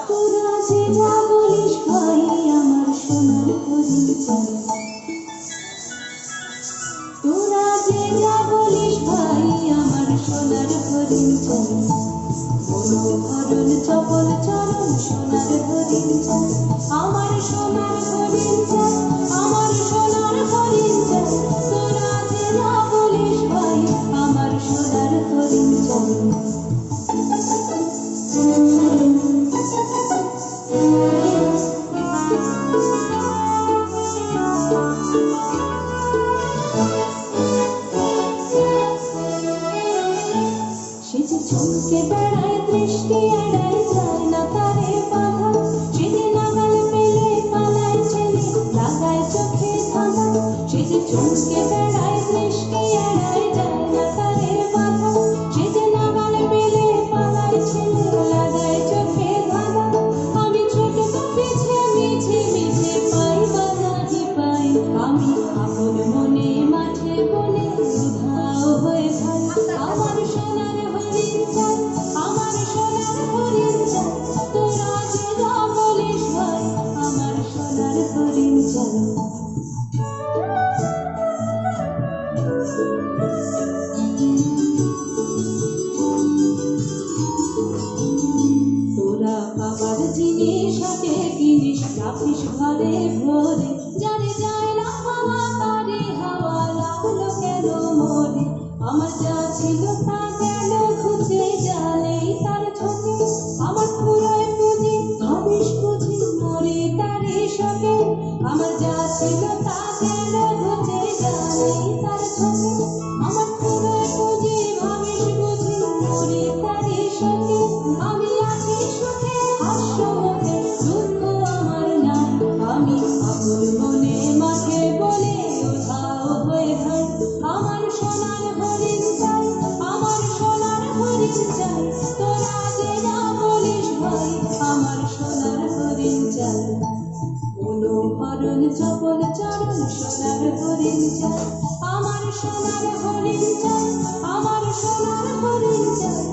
তোরা যে যা বলিস ভাই আমার সোনার হরিণ চাই, তোরা যে যা বলিস ভাই আমার সোনার হরিণ চাই, মনোহরণ চপল চরণ সোনার হরিণ চাই, আমার সোনার হরিণ চাই, আমার সোনার হরিণ চাই, তোরা যে যা বলিস ভাই আমার সোনার হরিণ চাই। সে যে চমকে বেড়ায় দৃষ্টি এড়ায় যায় না তারে বাধা, সে যে নাগাল পেলে পালায় ছেলে লাগায় চোখে ধাঁধা, সে যে চমকে বেড়ায় দৃষ্টি এড়ায় যায় না তারে বাধা, সে যে নাগাল পেলে পালায় ছেলে লাগায় চোখে ধাঁধা। আমি ছোট পিছে মিছে মিছে পাই বাজাহি পাই, আমি আপন মনে মাঠে বনে উধাও হয়ে যাই, আমার সোনার হরিণ চাই, আমার সোনার হরিণ চাই, তোরা যে যা বলিস ভাই আমার সোনার হরিণ চাই। তোরা বাবার জিনিস হাতে কিনিস রাখিস ঘরে ভরে, যারে যায় না হাওয়া তারে হাওয়া লাগলো কেন মরে, আমার যা ছিল তা গেল ঘুচে জালেই তার ছোটে, আমার পুরোয় পুঁজি ভাবিস বুঝি মরে তারে শোকে, আমার যা ছিল তা গেল ঘুচে জালেই তার ছোটে, আমার পুরোয় পুঁজি ভাবিস বুঝি মরে তারে শোকে, আমি আছি সুখে হাস্য মুখে দুঃখ আমার নাই, আমি আপন মনে মাঠে বলে উধাও হয়ে যাই, আমার সোনার হরিণ চাই, আমার সোনার হরিণ চাই, তোরা যে যা বলিস ভাই আমার সোনার হরিণ চাই, মনোহরণ চপল চরণ সোনার হরিণ চাই, আমার সোনার হরিণ চাই, আমার সোনার হরিণ চাই,